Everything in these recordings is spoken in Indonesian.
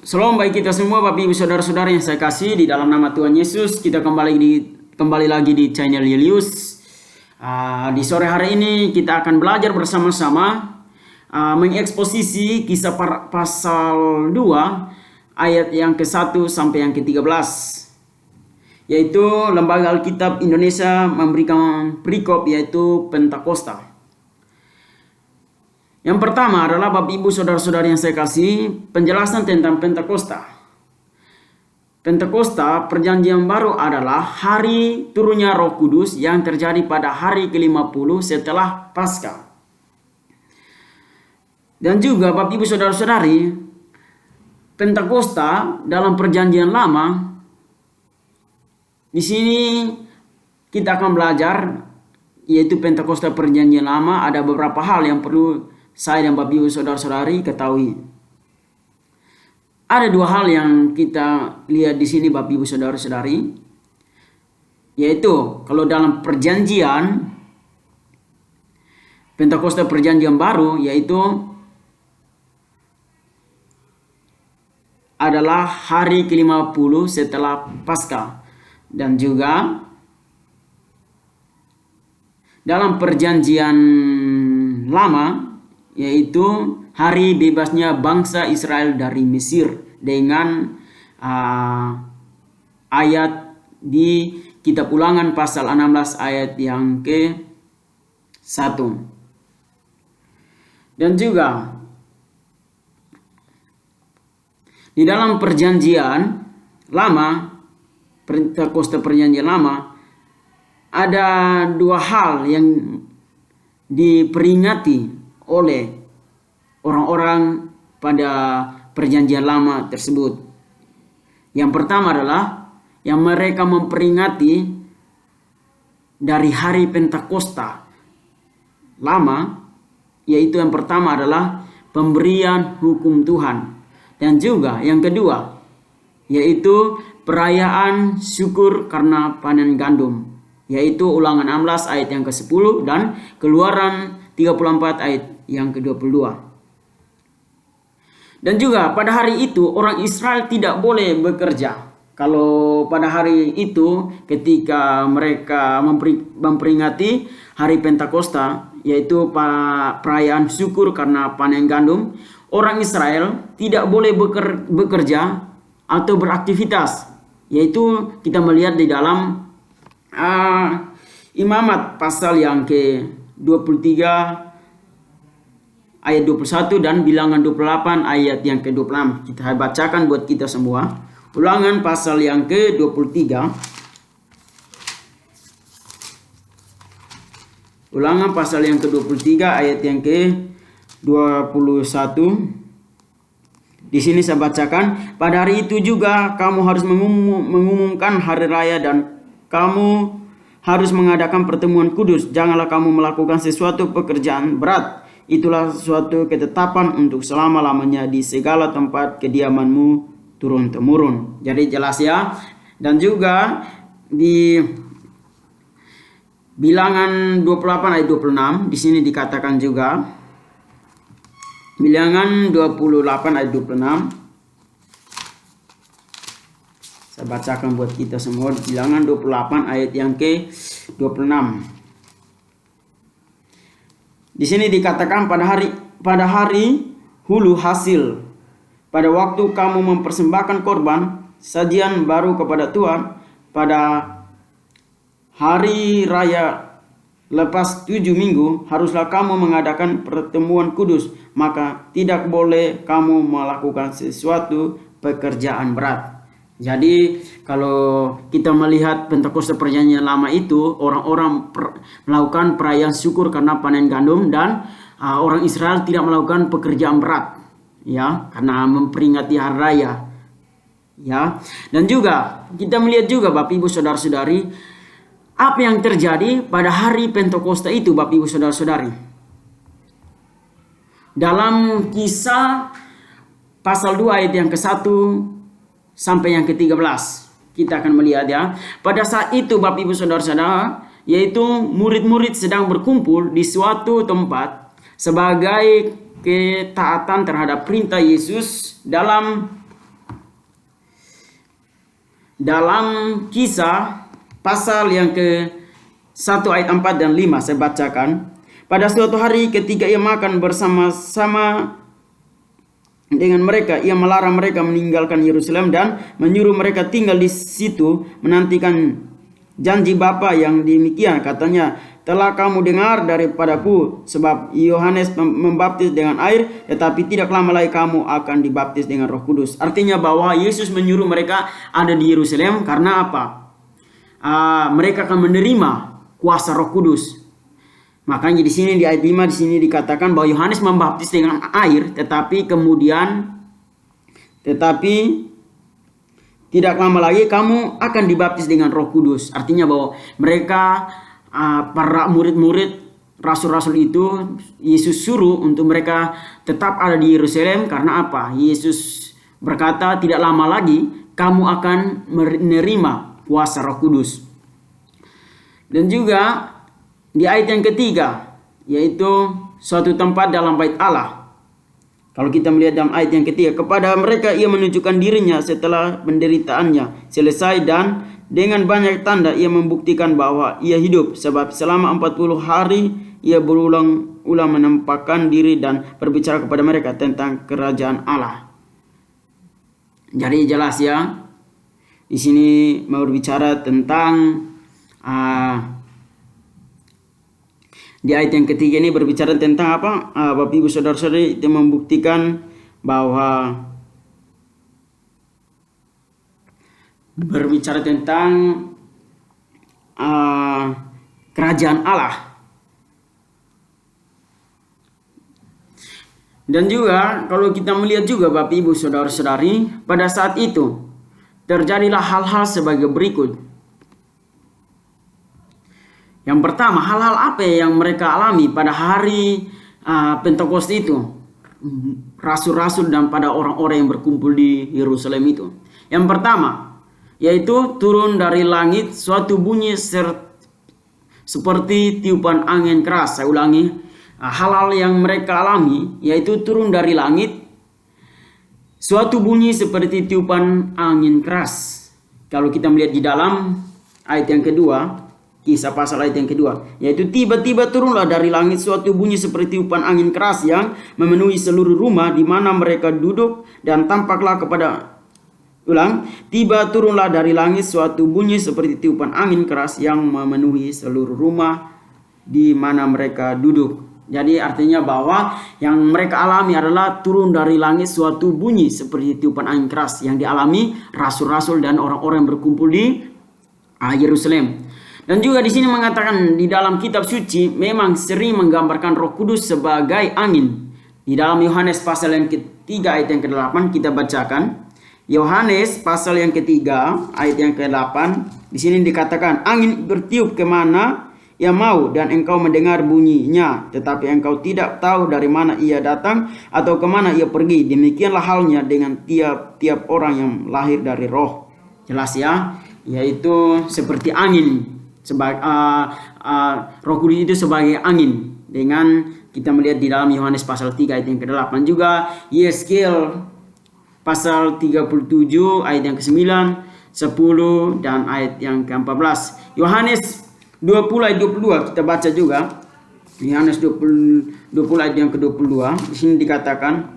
Shalom bagi kita semua, Bapak Ibu Saudara-saudara yang saya kasih di dalam nama Tuhan Yesus. Kita kembali lagi di channel Julius. Di sore hari ini kita akan belajar bersama-sama mengeksposisi kisah pasal 2 ayat yang ke-1 sampai yang ke-13. Yaitu Lembaga Alkitab Indonesia memberikan perikop yaitu Pentakosta. Yang pertama adalah Bapak Ibu Saudara-saudara yang saya kasih, penjelasan tentang Pentakosta. Pentakosta perjanjian baru adalah hari turunnya Roh Kudus yang terjadi pada hari ke-50 setelah Paskah. Dan juga Bapak Ibu Saudara-saudari, Pentakosta dalam perjanjian lama, di sini kita akan belajar yaitu Pentakosta perjanjian lama, ada beberapa hal yang perlu saya dan Bapak Ibu Saudara-saudari ketahui. Ada dua hal yang kita lihat di sini Bapak Ibu Saudara-saudari, yaitu kalau dalam perjanjian Pentakosta perjanjian baru yaitu adalah hari ke-50 setelah Paskah, dan juga dalam perjanjian lama yaitu hari bebasnya bangsa Israel dari Mesir dengan ayat di Kitab Ulangan pasal 16 ayat yang ke-1. Dan juga di dalam perjanjian lama, Pentakosta perjanjian lama, ada dua hal yang diperingati oleh orang-orang pada perjanjian lama tersebut. Yang pertama adalah yang mereka memperingati dari hari Pentakosta lama, yaitu yang pertama adalah pemberian hukum Tuhan. Dan juga yang kedua yaitu perayaan syukur karena panen gandum, yaitu Ulangan 16 ayat yang ke-10 dan Keluaran 34 ayat yang ke-22. Dan juga pada hari itu orang Israel tidak boleh bekerja. Kalau pada hari itu ketika mereka memperingati hari Pentakosta, yaitu perayaan syukur karena panen gandum, orang Israel tidak boleh bekerja atau beraktivitas. Yaitu kita melihat di dalam Imamat pasal yang ke-23 ayat 21 dan Bilangan 28 ayat yang ke-26. Kita bacakan buat kita semua. Ulangan pasal yang ke-23. Ulangan pasal yang ke-23 ayat yang ke-21. Di sini saya bacakan, pada hari itu juga kamu harus mengumumkan hari raya dan kamu harus mengadakan pertemuan kudus. Janganlah kamu melakukan sesuatu pekerjaan berat. Itulah suatu ketetapan untuk selama-lamanya di segala tempat kediamanmu turun-temurun. Jadi jelas ya. Dan juga di Bilangan 28 ayat 26 di sini dikatakan juga. Bilangan 28 ayat 26. Saya bacakan buat kita semua. Bilangan 28 ayat yang ke-26. Di sini dikatakan pada hari hulu hasil, pada waktu kamu mempersembahkan korban sajian baru kepada Tuhan, pada hari raya lepas 7 minggu haruslah kamu mengadakan pertemuan kudus, maka tidak boleh kamu melakukan sesuatu pekerjaan berat. Jadi kalau kita melihat Pentakosta perjanjian lama itu, orang-orang melakukan perayaan syukur karena panen gandum, dan orang Israel tidak melakukan pekerjaan berat, ya, karena memperingati hari raya, ya. Dan juga kita melihat juga Bapak Ibu Saudara-saudari, apa yang terjadi pada hari Pentakosta itu Bapak Ibu Saudara-saudari. Dalam Kisah pasal 2 ayat yang ke-1 sampai yang ke-13 kita akan melihat ya. Pada saat itu Bapak Ibu Saudara-saudara, yaitu murid-murid sedang berkumpul di suatu tempat sebagai ketaatan terhadap perintah Yesus dalam dalam Kisah pasal yang ke 1 ayat 4 dan 5 saya bacakan. Pada suatu hari ketika ia makan bersama-sama dengan mereka, ia melarang mereka meninggalkan Yerusalem dan menyuruh mereka tinggal di situ menantikan janji Bapa yang demikian. Katanya, telah kamu dengar daripadaku, sebab Yohanes membaptis dengan air, tetapi tidak lama lagi kamu akan dibaptis dengan Roh Kudus. Artinya bahwa Yesus menyuruh mereka ada di Yerusalem karena apa? Mereka akan menerima kuasa Roh Kudus. Makanya di sini di ayat 5 di sini dikatakan bahwa Yohanes membaptis dengan air, tetapi tidak lama lagi kamu akan dibaptis dengan Roh Kudus. Artinya bahwa mereka para murid-murid rasul-rasul itu Yesus suruh untuk mereka tetap ada di Yerusalem karena apa? Yesus berkata tidak lama lagi kamu akan menerima kuasa Roh Kudus. Dan juga di ayat yang ketiga, yaitu suatu tempat dalam bait Allah. Kalau kita melihat dalam ayat yang ketiga, kepada mereka ia menunjukkan dirinya setelah penderitaannya selesai, dan dengan banyak tanda ia membuktikan bahwa ia hidup, sebab selama 40 hari ia berulang-ulang menampakkan diri dan berbicara kepada mereka tentang kerajaan Allah. Jadi jelas ya, di sini mau berbicara tentang di ayat yang ketiga ini berbicara tentang apa? Bapak Ibu Saudara-saudari, itu membuktikan bahwa berbicara tentang kerajaan Allah. Dan juga kalau kita melihat juga Bapak Ibu Saudara-saudari, pada saat itu terjadilah hal-hal sebagai berikut. Yang pertama, hal-hal apa yang mereka alami pada hari Pentakosta itu? Rasul-rasul dan pada orang-orang yang berkumpul di Yerusalem itu. Yang pertama, yaitu turun dari langit suatu bunyi seperti tiupan angin keras. Saya ulangi, hal-hal yang mereka alami yaitu turun dari langit suatu bunyi seperti tiupan angin keras. Kalau kita melihat di dalam ayat yang kedua, Kisah pasal ayat yang kedua, yaitu tiba-tiba turunlah dari langit suatu bunyi seperti tiupan angin keras yang memenuhi seluruh rumah di mana mereka duduk, dan tampaklah tiba turunlah dari langit suatu bunyi seperti tiupan angin keras yang memenuhi seluruh rumah di mana mereka duduk. Jadi artinya bahwa yang mereka alami adalah turun dari langit suatu bunyi seperti tiupan angin keras yang dialami rasul-rasul dan orang-orang yang berkumpul di Yerusalem. Dan juga di sini mengatakan di dalam kitab suci memang sering menggambarkan Roh Kudus sebagai angin. Di dalam Yohanes pasal yang ketiga ayat yang ke-8 kita bacakan. Yohanes pasal yang ketiga ayat yang ke-8, di sini dikatakan, angin bertiup kemana ia mau dan engkau mendengar bunyinya, tetapi engkau tidak tahu dari mana ia datang atau kemana ia pergi. Demikianlah halnya dengan tiap-tiap orang yang lahir dari Roh. Jelas ya, yaitu seperti angin. Roh Kudus itu sebagai angin. Dengan kita melihat di dalam Yohanes pasal 3 ayat yang ke-8, juga Yeskiel pasal 37 ayat yang ke-9, 10 dan ayat yang ke-14. Yohanes 20 ayat 22 kita baca juga. Yohanes 20 ayat yang ke-22. Di sini dikatakan,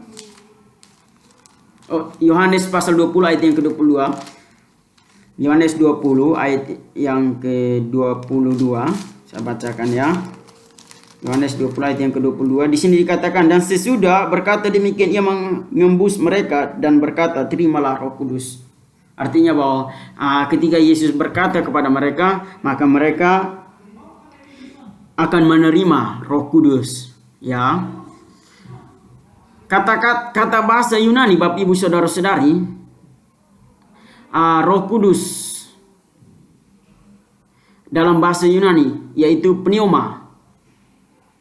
Yohanes pasal 20 ayat yang ke-22. Yohanes 20 ayat yang ke-22 saya bacakan ya. Yohanes 20 ayat yang ke-22, di sini dikatakan, dan sesudah berkata demikian ia mengembus mereka dan berkata, terimalah Roh Kudus. Artinya bahwa ketika Yesus berkata kepada mereka, maka mereka akan menerima Roh Kudus ya. Kata bahasa Yunani Bapak Ibu Saudara-saudari, Roh Kudus dalam bahasa Yunani yaitu pneuma,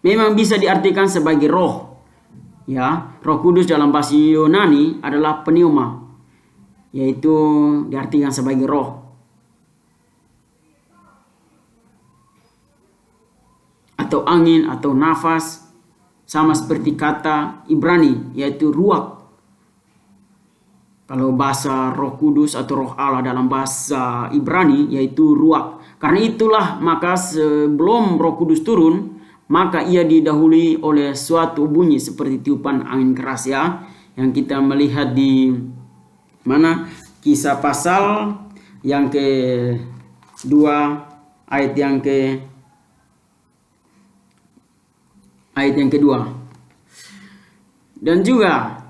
memang bisa diartikan sebagai roh ya. Roh Kudus dalam bahasa Yunani adalah pneuma, yaitu diartikan sebagai roh atau angin atau nafas, sama seperti kata Ibrani yaitu ruach. Kalau bahasa Roh Kudus atau Roh Allah dalam bahasa Ibrani yaitu ruach. Karena itulah maka sebelum Roh Kudus turun, maka ia didahului oleh suatu bunyi seperti tiupan angin keras ya, yang kita melihat di mana Kisah pasal yang kedua ayat yang kedua. Dan juga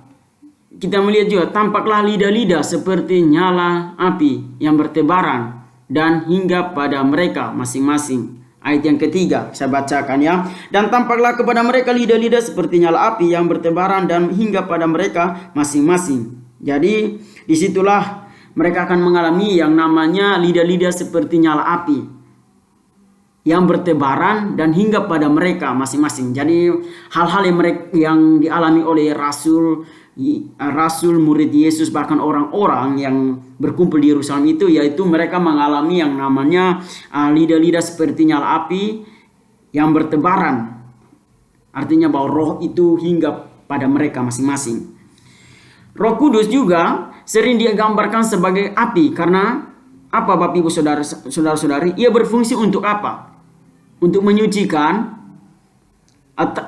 kita melihat juga tampaklah lidah-lidah seperti nyala api yang bertebaran dan hingga pada mereka masing-masing. Ayat yang ketiga saya bacakan ya. Dan tampaklah kepada mereka lidah-lidah seperti nyala api yang bertebaran dan hingga pada mereka masing-masing. Jadi disitulah mereka akan mengalami yang namanya lidah-lidah seperti nyala api yang bertebaran dan hingga pada mereka masing-masing. Jadi hal-hal yang dialami oleh rasul murid Yesus bahkan orang-orang yang berkumpul di Yerusalem itu, yaitu mereka mengalami yang namanya lidah-lidah seperti nyala api yang bertebaran. Artinya bahwa roh itu hingga pada mereka masing-masing. Roh Kudus juga sering digambarkan sebagai api karena apa Bapak Ibu Saudara-saudari? Ia berfungsi untuk apa? Untuk menyucikan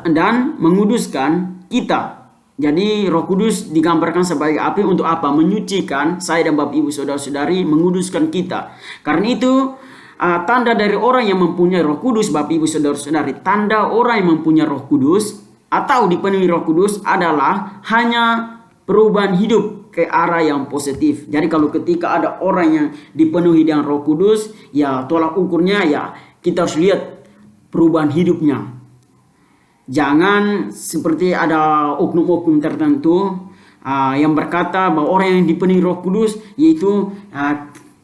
dan menguduskan kita. Jadi Roh Kudus digambarkan sebagai api untuk apa? Menyucikan saya dan Bapak Ibu Saudara-saudari, menguduskan kita. Karena itu tanda dari orang yang mempunyai Roh Kudus, Bapak Ibu Saudara-saudari, tanda orang yang mempunyai Roh Kudus atau dipenuhi Roh Kudus adalah hanya perubahan hidup ke arah yang positif. Jadi kalau ketika ada orang yang dipenuhi dengan Roh Kudus, ya tolak ukurnya ya kita harus lihat perubahan hidupnya. Jangan seperti ada oknum-oknum tertentu yang berkata bahwa orang yang dipenuhi Roh Kudus yaitu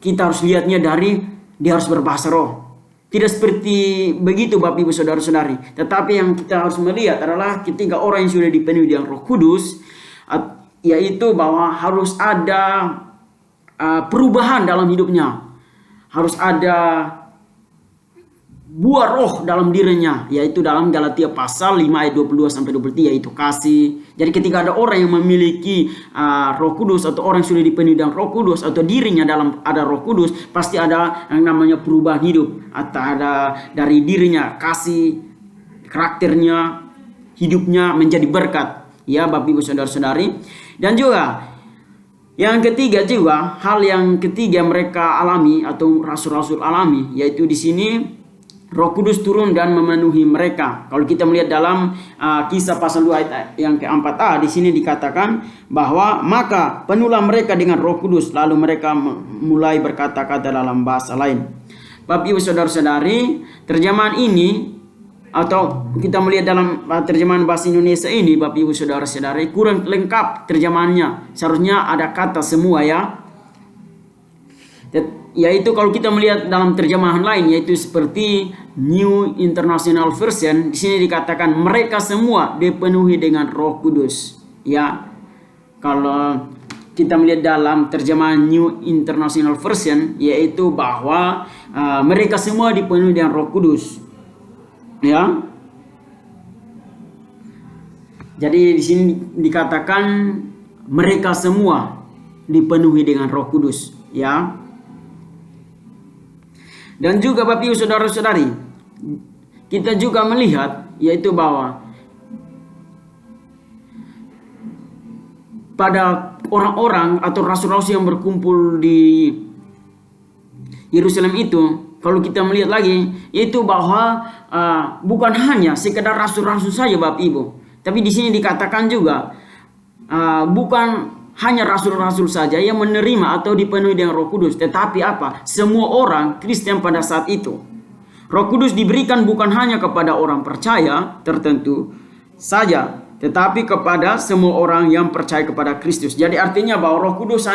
kita harus lihatnya dari dia harus berbahasa roh. Tidak seperti begitu Bapak Ibu Saudara-saudari. Tetapi yang kita harus melihat adalah ketika orang yang sudah dipenuhi dengan Roh Kudus, yaitu bahwa harus ada perubahan dalam hidupnya. Harus ada buah roh dalam dirinya, yaitu dalam Galatia pasal 5 ayat 22 sampai 23, yaitu kasih. Jadi ketika ada orang yang memiliki Roh Kudus atau orang yang sudah dipenuhi dengan Roh Kudus atau dirinya dalam ada Roh Kudus, pasti ada yang namanya perubahan hidup atau ada dari dirinya kasih, karakternya, hidupnya menjadi berkat. Ya Bapak Ibu Saudara-saudari. Dan juga yang ketiga juga, hal yang ketiga mereka alami atau rasul-rasul alami, yaitu di sini Roh Kudus turun dan memenuhi mereka. Kalau kita melihat dalam Kisah pasal 2 ayat yang ke-4a, di sini dikatakan bahwa maka penuhlah mereka dengan Roh Kudus, lalu mereka mulai berkata-kata dalam bahasa lain. Bapak Ibu Saudara-saudari, terjemahan ini atau kita melihat dalam terjemahan bahasa Indonesia ini, Bapak Ibu Saudara-saudari, kurang lengkap terjemahannya. Seharusnya ada kata semua ya. Yaitu kalau kita melihat dalam terjemahan lain, yaitu seperti New International Version, di sini dikatakan mereka semua dipenuhi dengan Roh Kudus. Ya, kalau kita melihat dalam terjemahan New International Version, yaitu bahwa mereka semua dipenuhi dengan Roh Kudus. Ya, jadi di sini dikatakan mereka semua dipenuhi dengan Roh Kudus. Ya. Dan juga Bapak Ibu Saudara-saudari, kita juga melihat yaitu bahwa pada orang-orang atau rasul-rasul yang berkumpul di Yerusalem itu, kalau kita melihat lagi, yaitu bahwa bukan hanya sekedar rasul-rasul saja Bapak Ibu, tapi di sini dikatakan juga bukan hanya rasul-rasul saja yang menerima atau dipenuhi dengan Roh Kudus, tetapi apa? Semua orang Kristen pada saat itu. Roh Kudus diberikan bukan hanya kepada orang percaya tertentu saja, tetapi kepada semua orang yang percaya kepada Kristus. Jadi artinya bahwa Roh Kudus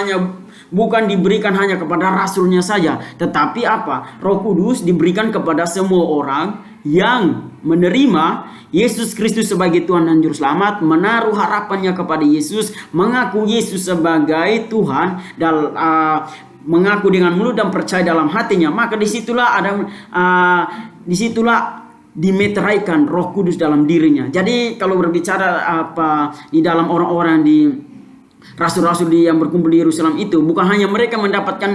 bukan diberikan hanya kepada rasulnya saja, tetapi apa? Roh Kudus diberikan kepada semua orang yang menerima Yesus Kristus sebagai Tuhan dan Juru Selamat, menaruh harapannya kepada Yesus, mengaku Yesus sebagai Tuhan, dan mengaku dengan mulut dan percaya dalam hatinya. Maka disitulah dimeteraikan Roh Kudus dalam dirinya. Jadi kalau berbicara di dalam orang-orang di rasul-rasul yang berkumpul di Yerusalem itu bukan hanya mereka mendapatkan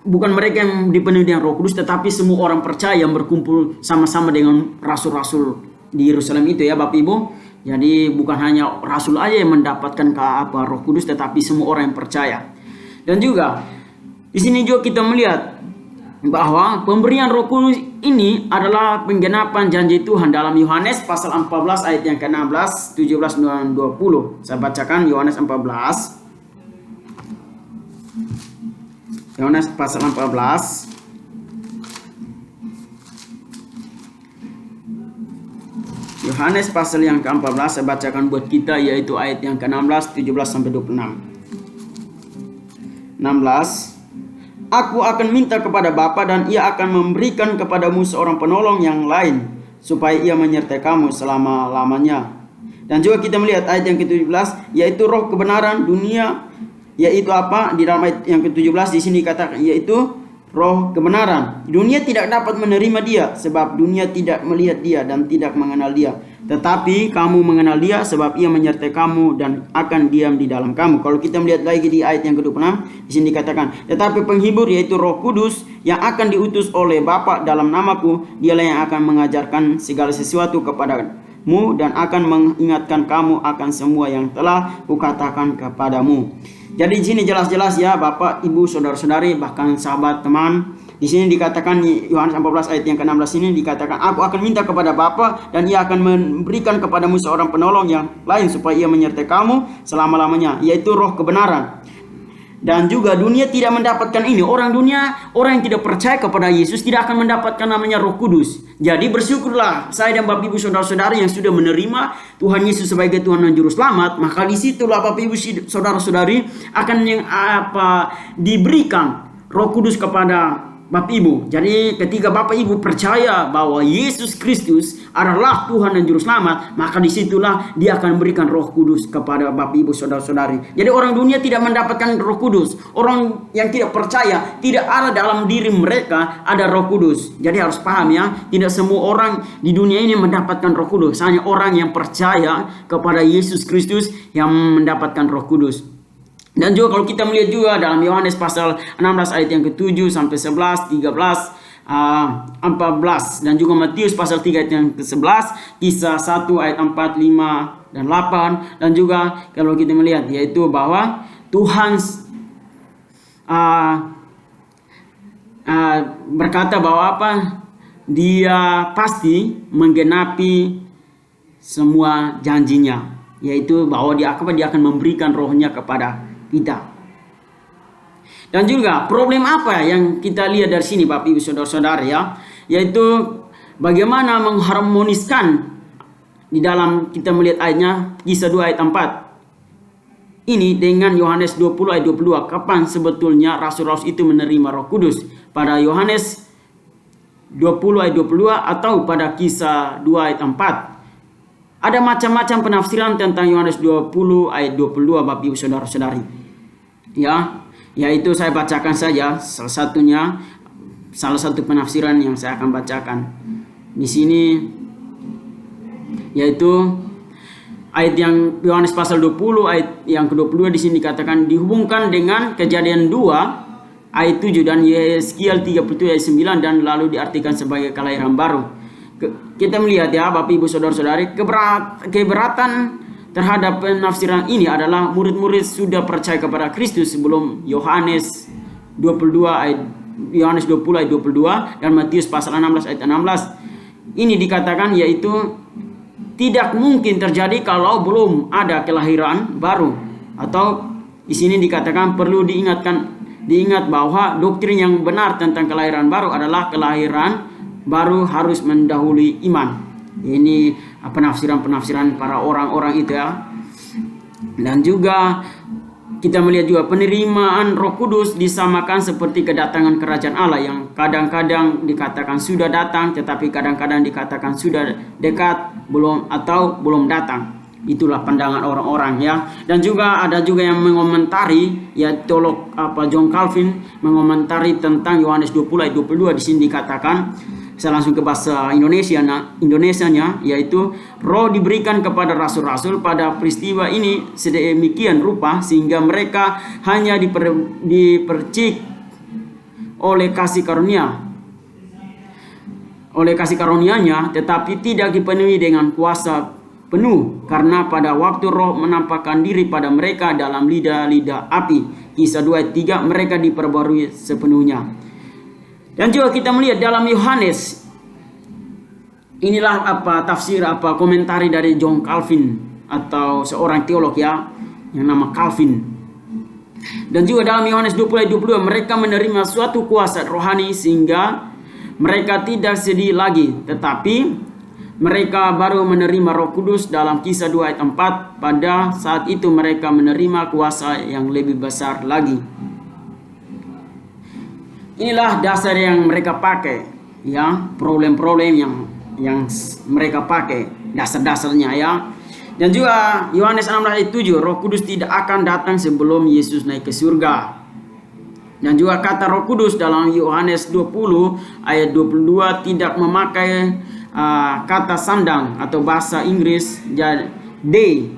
bukan mereka yang dipenuhi dengan Roh Kudus, tetapi semua orang percaya yang berkumpul sama-sama dengan rasul-rasul di Yerusalem itu ya Bapak Ibu. Jadi bukan hanya rasul aja yang mendapatkan Roh Kudus, tetapi semua orang yang percaya. Dan juga di sini juga kita melihat bahwa pemberian Roh Kudus ini adalah penggenapan janji Tuhan dalam Yohanes pasal 14 ayat yang ke-16, 17 dan 20. Saya bacakan Yohanes 14. Yohanes pasal 14 Yohanes pasal yang ke-14 saya bacakan buat kita, yaitu ayat yang ke-16, 17 sampai 26. 16. Aku akan minta kepada Bapa dan ia akan memberikan kepadamu seorang penolong yang lain supaya ia menyertai kamu selama-lamanya. Dan juga kita melihat ayat yang ke-17, yaitu roh kebenaran dunia. Yaitu apa? Di dalam ayat yang ke-17 di sini dikatakan yaitu roh kebenaran. Dunia tidak dapat menerima dia sebab dunia tidak melihat dia dan tidak mengenal dia. Tetapi kamu mengenal dia sebab ia menyertai kamu dan akan diam di dalam kamu. Kalau kita melihat lagi di ayat yang ke-26 di sini dikatakan, tetapi penghibur yaitu Roh Kudus yang akan diutus oleh Bapa dalam namaku, dialah yang akan mengajarkan segala sesuatu kepadamu dan akan mengingatkan kamu akan semua yang telah kukatakan kepadamu. Jadi di sini jelas-jelas ya Bapak, Ibu, saudara-saudari, bahkan sahabat, teman. Di sini dikatakan Yohanes 14 ayat yang ke-16 ini dikatakan, aku akan minta kepada Bapa dan ia akan memberikan kepadamu seorang penolong yang lain supaya ia menyertai kamu selama-lamanya, yaitu roh kebenaran. Dan juga dunia tidak mendapatkan ini. Orang yang tidak percaya kepada Yesus tidak akan mendapatkan namanya Roh Kudus. Jadi bersyukurlah saya dan Bapak Ibu saudara-saudari yang sudah menerima Tuhan Yesus sebagai Tuhan dan Juru Selamat. Maka disitulah Bapak Ibu saudara-saudari akan diberikan Roh Kudus kepada Bapak Ibu. Jadi ketika Bapak Ibu percaya bahwa Yesus Kristus adalah Tuhan dan Juru Selamat, maka disitulah dia akan memberikan Roh Kudus kepada Bapak Ibu saudara-saudari. Jadi orang dunia tidak mendapatkan Roh Kudus. Orang yang tidak percaya, tidak ada dalam diri mereka ada Roh Kudus. Jadi harus paham ya, tidak semua orang di dunia ini mendapatkan Roh Kudus. Hanya orang yang percaya kepada Yesus Kristus yang mendapatkan Roh Kudus. Dan juga kalau kita melihat juga dalam Yohanes pasal 16 ayat yang ke-7 sampai 11, 13, 14 dan juga Matius pasal 3 ayat yang ke-11, Kisah 1 ayat 4, 5 dan 8, dan juga kalau kita melihat yaitu bahwa Tuhan berkata bahwa Dia pasti menggenapi semua janjinya, yaitu bahwa Dia akan memberikan rohnya kepada kita. Dan juga problem apa yang kita lihat dari sini Bapak Ibu saudara-saudara ya, yaitu bagaimana mengharmoniskan di dalam kita melihat ayatnya Kisah 2 ayat 4 ini dengan Yohanes 20 ayat 22. Kapan sebetulnya rasul-rasul itu menerima Roh Kudus? Pada Yohanes 20 ayat 22 atau pada Kisah 2 ayat 4? Ada macam-macam penafsiran tentang Yohanes 20 ayat 22 Bapak Ibu saudara-saudari. Ya, yaitu saya bacakan saja salah satu penafsiran yang saya akan bacakan di sini, yaitu ayat yang Yohanes pasal 20 ayat yang ke-22 di sini dikatakan dihubungkan dengan Kejadian 2 ayat 7 dan Yeskiel 37 ayat 9 dan lalu diartikan sebagai kelahiran baru. Kita melihat ya Bapak Ibu saudara-saudari, keberatan terhadap penafsiran ini adalah murid-murid sudah percaya kepada Kristus sebelum Yohanes 20 ayat 22 dan Matius pasal 16 ayat 16. Ini dikatakan yaitu tidak mungkin terjadi kalau belum ada kelahiran baru, atau di sini dikatakan perlu diingat bahwa doktrin yang benar tentang kelahiran baru adalah kelahiran baru harus mendahului iman. Ini penafsiran para orang-orang itu ya. Dan juga kita melihat juga penerimaan Roh Kudus disamakan seperti kedatangan kerajaan Allah yang kadang-kadang dikatakan sudah datang, tetapi kadang-kadang dikatakan sudah dekat, belum datang. Itulah pandangan orang-orang ya. Dan juga ada juga yang mengomentari ya, teolog John Calvin mengomentari tentang Yohanes 20 ayat 22 di sini dikatakan Saya langsung ke bahasa Indonesianya, yaitu roh diberikan kepada rasul-rasul pada peristiwa ini sedemikian rupa sehingga mereka hanya dipercik oleh kasih karunia-Nya, tetapi tidak dipenuhi dengan kuasa penuh, karena pada waktu roh menampakkan diri pada mereka dalam lidah-lidah api. Kisah 2 ayat 3, mereka diperbarui sepenuhnya. Dan juga kita melihat dalam Yohanes, inilah komentari dari John Calvin atau seorang teolog yang nama Calvin. Dan juga dalam Yohanes 20 ayat 22, mereka menerima suatu kuasa rohani sehingga mereka tidak sedih lagi, tetapi mereka baru menerima Roh Kudus dalam Kisah 2 ayat 4. Pada saat itu mereka menerima kuasa yang lebih besar lagi. Inilah dasar yang mereka pakai, ya, problem-problem yang mereka pakai, dasar-dasarnya, ya. Dan juga Yohanes 16 ayat 7, Roh Kudus tidak akan datang sebelum Yesus naik ke surga. Dan juga kata Roh Kudus dalam Yohanes 20 ayat 22 tidak memakai kata sandang atau bahasa Inggris day.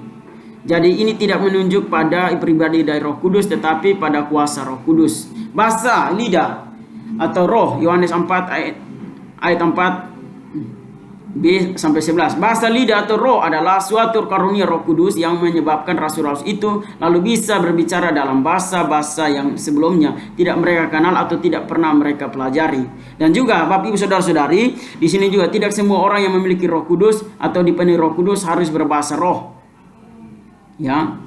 Jadi ini tidak menunjuk pada pribadi dari Roh Kudus, tetapi pada kuasa Roh Kudus. Bahasa lidah atau roh, Yohanes 4 ayat 4b sampai 11. Bahasa lidah atau roh adalah suatu karunia Roh Kudus yang menyebabkan rasul-rasul itu lalu bisa berbicara dalam bahasa-bahasa yang sebelumnya tidak mereka kenal atau tidak pernah mereka pelajari. Dan juga Bapak Ibu Saudara-saudari, di sini juga tidak semua orang yang memiliki Roh Kudus atau dipenuhi Roh Kudus harus berbahasa roh. Ya.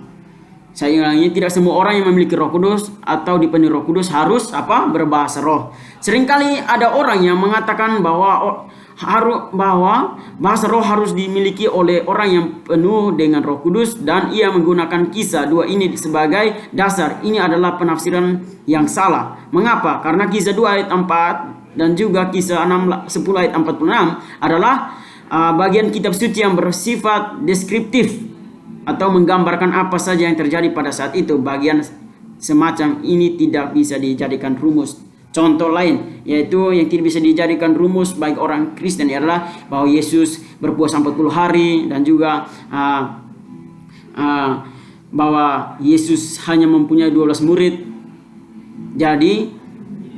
Saya ulangi, tidak semua orang yang memiliki Roh Kudus atau dipenuhi Roh Kudus harus berbahasa roh. Seringkali ada orang yang mengatakan bahwa bahasa roh harus dimiliki oleh orang yang penuh dengan Roh Kudus, dan ia menggunakan Kisah 2 ini sebagai dasar. Ini adalah penafsiran yang salah. Mengapa? Karena Kisah 2 ayat 4 dan juga Kisah 10 ayat 46 adalah bagian kitab suci yang bersifat deskriptif atau menggambarkan apa saja yang terjadi pada saat itu. Bagian semacam ini tidak bisa dijadikan rumus. Contoh lain yaitu yang tidak bisa dijadikan rumus bagi orang Kristen adalah bahwa Yesus berpuasa 40 hari dan juga bahwa Yesus hanya mempunyai 12 murid. Jadi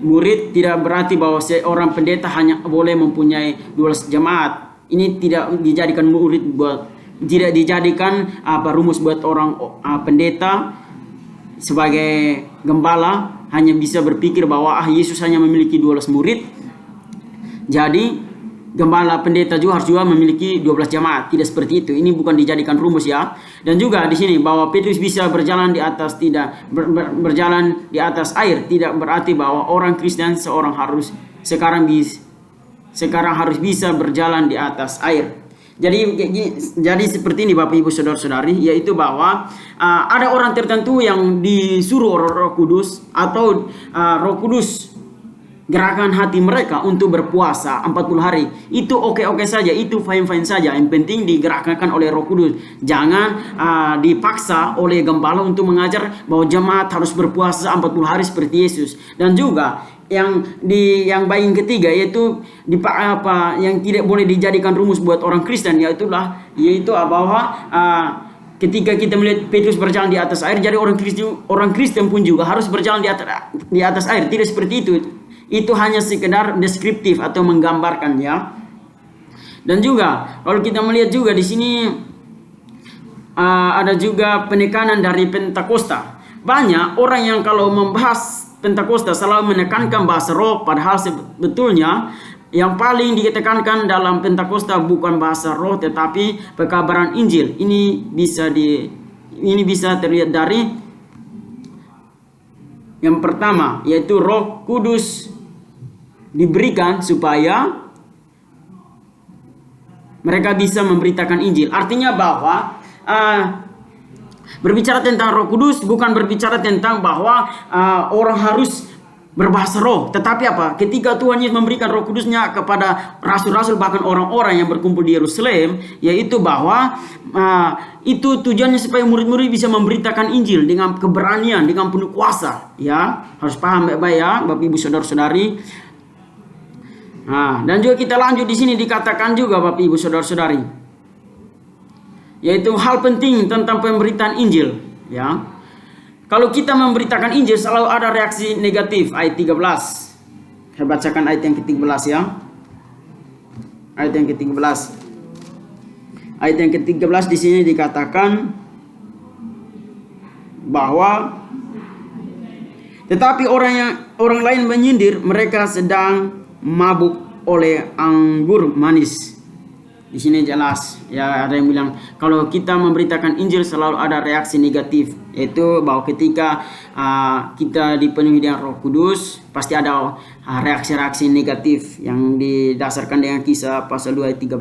murid tidak berarti bahwa seorang pendeta hanya boleh mempunyai 12 jemaat. Ini tidak dijadikan tidak dijadikan rumus buat orang pendeta sebagai gembala hanya bisa berpikir bahwa Yesus hanya memiliki 12 murid. Jadi gembala pendeta juga harus memiliki 12 jemaat. Tidak seperti itu. Ini bukan dijadikan rumus, ya. Dan juga di sini bahwa Petrus bisa berjalan di atas berjalan di atas air tidak berarti bahwa orang Kristen sekarang harus bisa berjalan di atas air. Jadi seperti ini Bapak Ibu Saudara-saudari, yaitu bahwa ada orang tertentu yang disuruh Roh Kudus atau Roh Kudus gerakan hati mereka untuk berpuasa 40 hari. Itu oke-oke saja, itu fine-fine saja. Yang penting digerakkan oleh Roh Kudus. Jangan dipaksa oleh gembala untuk mengajar bahwa jemaat harus berpuasa 40 hari seperti Yesus. Dan juga yang bagian ketiga yaitu yang tidak boleh dijadikan rumus buat orang Kristen, yaitu bahwa ketika kita melihat Petrus berjalan di atas air, jadi orang Kristen pun juga harus berjalan di atas air. Tidak seperti itu. Itu hanya sekedar deskriptif atau menggambarkan, ya. Dan juga kalau kita melihat juga di sini ada juga penekanan dari Pentakosta. Banyak orang yang kalau membahas Pentakosta selalu menekankan bahasa roh, padahal sebetulnya yang paling ditekankan dalam Pentakosta bukan bahasa roh tetapi pekabaran Injil. Ini bisa terlihat dari yang pertama, yaitu Roh Kudus diberikan supaya mereka bisa memberitakan Injil. Artinya bahwa berbicara tentang Roh Kudus bukan berbicara tentang bahwa orang harus berbahasa roh, tetapi ketika Tuhan Yesus memberikan Roh Kudusnya kepada rasul-rasul bahkan orang-orang yang berkumpul di Yerusalem, yaitu bahwa itu tujuannya supaya murid-murid bisa memberitakan Injil dengan keberanian, dengan penuh kuasa, ya. Harus paham baik-baik, ya Bapak Ibu Saudara-saudari. Nah, dan juga kita lanjut di sini dikatakan juga Bapak Ibu Saudara-saudari, yaitu hal penting tentang pemberitaan Injil, ya. Kalau kita memberitakan Injil selalu ada reaksi negatif. Ayat 13. Saya bacakan ayat yang ke-13 ya. Ayat yang ke-13. Ayat yang ke-13 di sini dikatakan bahwa tetapi orang lain menyindir mereka sedang mabuk oleh anggur manis. Di sini jelas ya, ada yang bilang kalau kita memberitakan Injil selalu ada reaksi negatif, yaitu bahwa ketika kita dipenuhi dengan Roh Kudus pasti ada reaksi-reaksi negatif yang didasarkan dengan Kisah pasal 2 ayat 13.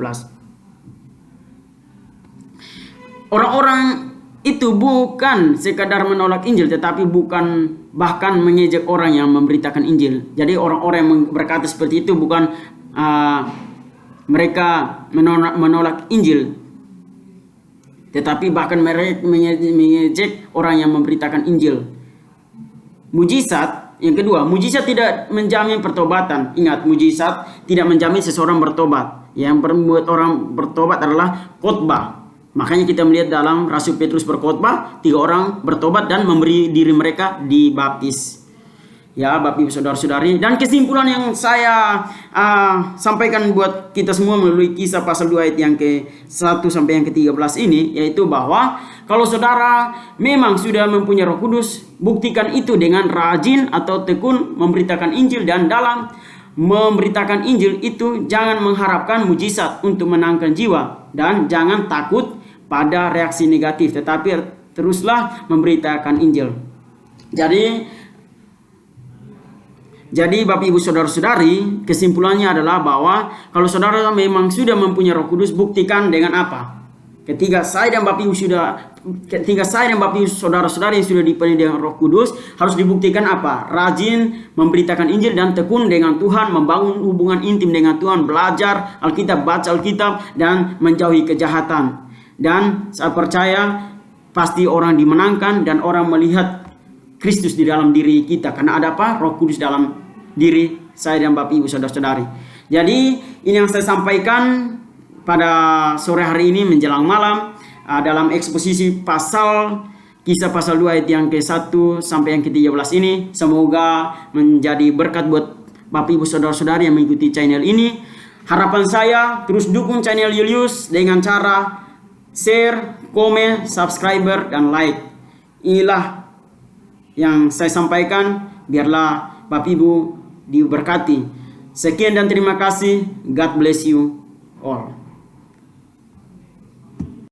Orang-orang itu bukan sekadar menolak Injil, tetapi bukan bahkan mengejek orang yang memberitakan Injil. Jadi orang-orang yang berkata seperti itu bukan mereka menolak Injil, tetapi bahkan mereka mengejek orang yang memberitakan Injil. Mujizat yang kedua, mujizat tidak menjamin pertobatan. Ingat, mujizat tidak menjamin seseorang bertobat. Yang membuat orang bertobat adalah khotbah. Makanya kita melihat dalam Rasul Petrus berkhotbah, 3 orang bertobat dan memberi diri mereka dibaptis. Ya, Bapak Ibu Saudara-saudari, dan kesimpulan yang saya sampaikan buat kita semua melalui Kisah pasal 2 ayat yang ke-1 sampai yang ke-13 ini, yaitu bahwa kalau saudara memang sudah mempunyai Roh Kudus, buktikan itu dengan rajin atau tekun memberitakan Injil. Dan dalam memberitakan Injil itu jangan mengharapkan mujizat untuk menangkan jiwa, dan jangan takut pada reaksi negatif, tetapi teruslah memberitakan Injil. Jadi Bapak Ibu Saudara-saudari, kesimpulannya adalah bahwa kalau saudara memang sudah mempunyai Roh Kudus, buktikan dengan apa? Ketika saya dan Bapak Ibu saudara-saudari yang sudah dipenuhi dengan Roh Kudus, harus dibuktikan apa? Rajin memberitakan Injil dan tekun dengan Tuhan, membangun hubungan intim dengan Tuhan, belajar Alkitab, baca Alkitab, dan menjauhi kejahatan. Dan saya percaya pasti orang dimenangkan dan orang melihat Kristus di dalam diri kita, karena ada apa? Roh Kudus dalam diri saya dan Bapak Ibu saudara-saudari. Jadi ini yang saya sampaikan pada sore hari ini menjelang malam dalam eksposisi Kisah pasal 2 ayat yang ke-1 sampai yang ke-13 ini. Semoga menjadi berkat buat Bapak Ibu saudara-saudari yang mengikuti channel ini. Harapan saya terus dukung channel Julius dengan cara share, komen, subscriber, dan like. Inilah yang saya sampaikan, biarlah Bapak Ibu diberkati. Sekian dan terima kasih. God bless you all.